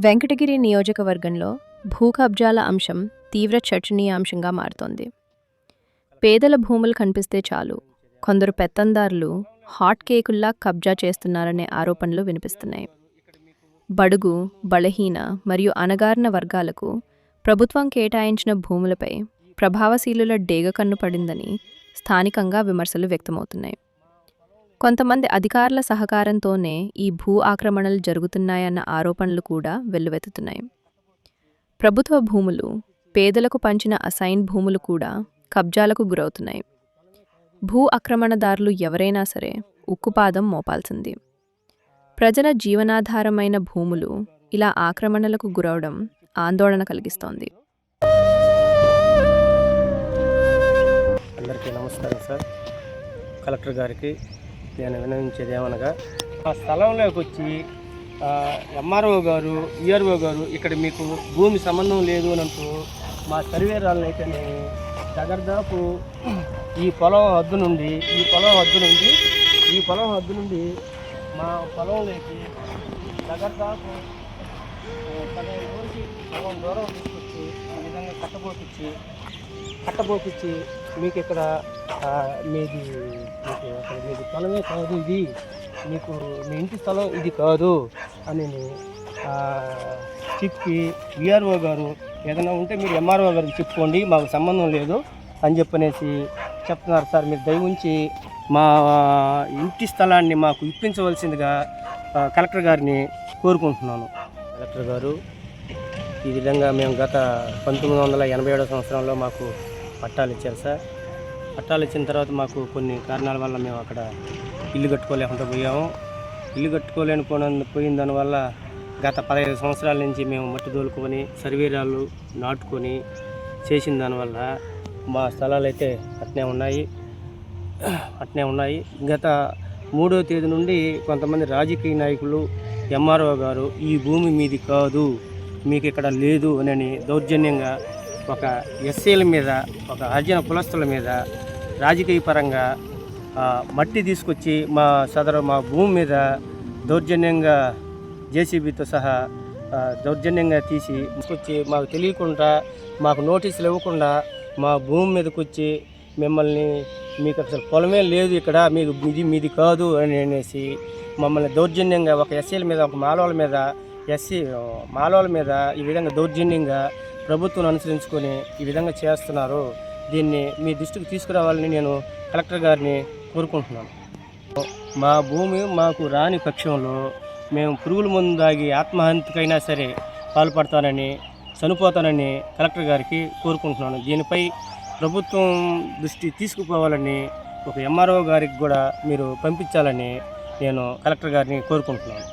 వెంకటగిరి నియోజకవర్గంలో భూ కబ్జాల అంశం తీవ్ర చర్చనీయాంశంగా మారుతోంది. పేదల భూములు కనిపిస్తే చాలు కొందరు పెత్తందారులు హాట్ కేకుల్లా కబ్జా చేస్తున్నారనే ఆరోపణలు వినిపిస్తున్నాయి. బడుగు, బలహీన మరియు అణగారిన వర్గాలకు ప్రభుత్వం కేటాయించిన భూములపై ప్రభావశీలుల డేగ కన్ను పడిందని స్థానికంగా విమర్శలు వ్యక్తమవుతున్నాయి. కొంతమంది అధికారుల సహకారంతోనే ఈ భూ ఆక్రమణలు జరుగుతున్నాయన్న ఆరోపణలు కూడా వెల్లువెత్తుతున్నాయి. ప్రభుత్వ భూములు, పేదలకు పంచిన అసైన్ భూములు కూడా కబ్జాలకు గురవుతున్నాయి. భూ ఆక్రమణదారులు ఎవరైనా సరే ఉక్కుపాదం మోపాల్సింది. ప్రజల జీవనాధారమైన భూములు ఇలా ఆక్రమణలకు గురవడం ఆందోళన కలిగిస్తోంది. అందరికీ నమస్కారం సార్. కలెక్టర్ గారికి నేను వినవించేది ఏమనగా, ఆ స్థలంలోకి వచ్చి ఎంఆర్ఓ గారు, ఈఆర్ఓ గారు ఇక్కడ మీకు భూమి సంబంధం లేదు అని అంటూ మా సర్వేరాలను అయితే దగ్గరదాపు ఈ పొలం హద్దు నుండి మా పొలంలోకి దగ్గరదాపు సగం దూరం తీసుకొచ్చి ఈ విధంగా కట్టబోపించి మీకు ఇక్కడ మీది పొలమే కాదు, ఇది మీకు మీ ఇంటి స్థలం ఇది కాదు అని చెప్పి విఆర్ఓ గారు ఏదైనా ఉంటే మీరు ఎంఆర్ఓ గారికి చెప్పుకోండి, మాకు సంబంధం లేదు అని చెప్పనేసి చెప్తున్నారు సార్. మీరు దయ ఉంచి మా ఇంటి స్థలాన్ని మాకు ఇప్పించవలసిందిగా కలెక్టర్ గారిని కోరుకుంటున్నాను. కలెక్టర్ గారు, ఈ విధంగా మేము గత 1987 సంవత్సరంలో మాకు పట్టాలు ఇచ్చారు సార్. పట్టాలు ఇచ్చిన తర్వాత మాకు కొన్ని కారణాల వల్ల మేము అక్కడ ఇల్లు కట్టుకోలేకుండా పోయాము. ఇల్లు పోయిన దానివల్ల గత 15 సంవత్సరాల నుంచి మేము మట్టి దోలుకొని సర్వేరాళ్ళు నాటుకొని చేసిన దానివల్ల మా స్థలాలు అయితే అట్నే ఉన్నాయి. గత 3వ తేదీ నుండి కొంతమంది రాజకీయ నాయకులు, ఎంఆర్ఓ గారు ఈ భూమి మీది కాదు, మీకు ఇక్కడ లేదు అని దౌర్జన్యంగా ఒక ఎస్సీల మీద, ఒక హరిజన కులస్తుల మీద రాజకీయ పరంగా మట్టి తీసుకొచ్చి మా భూమి మీద దౌర్జన్యంగా జేసీబీతో సహా దౌర్జన్యంగా తీసుకొచ్చి మాకు తెలియకుండా, మాకు నోటీసులు ఇవ్వకుండా మా భూమి మీదకి వచ్చి మిమ్మల్ని మీకు అసలు పొలమే లేదు ఇక్కడ, మీకు మీది కాదు అని అనేసి మమ్మల్ని దౌర్జన్యంగా ఒక ఎస్సీల మీద, ఒక మాలవాళ్ళ మీద ఈ విధంగా దౌర్జన్యంగా ప్రభుత్వం అనుసరించుకొని ఈ విధంగా చేస్తున్నారు. దీన్ని మీ దృష్టికి తీసుకురావాలని నేను కలెక్టర్ గారిని కోరుకుంటున్నాను. మా భూమి మాకు రాని పక్షంలో మేము పురుగుల మందు దాగి ఆత్మహత్యకైనా సరే పాల్పడతానని, చనిపోతానని కలెక్టర్ గారికి కోరుకుంటున్నాను. దీనిపై ప్రభుత్వం దృష్టి తీసుకుపోవాలని, ఒక ఎంఆర్ఓ గారికి కూడా మీరు పంపించాలని నేను కలెక్టర్ గారిని కోరుకుంటున్నాను.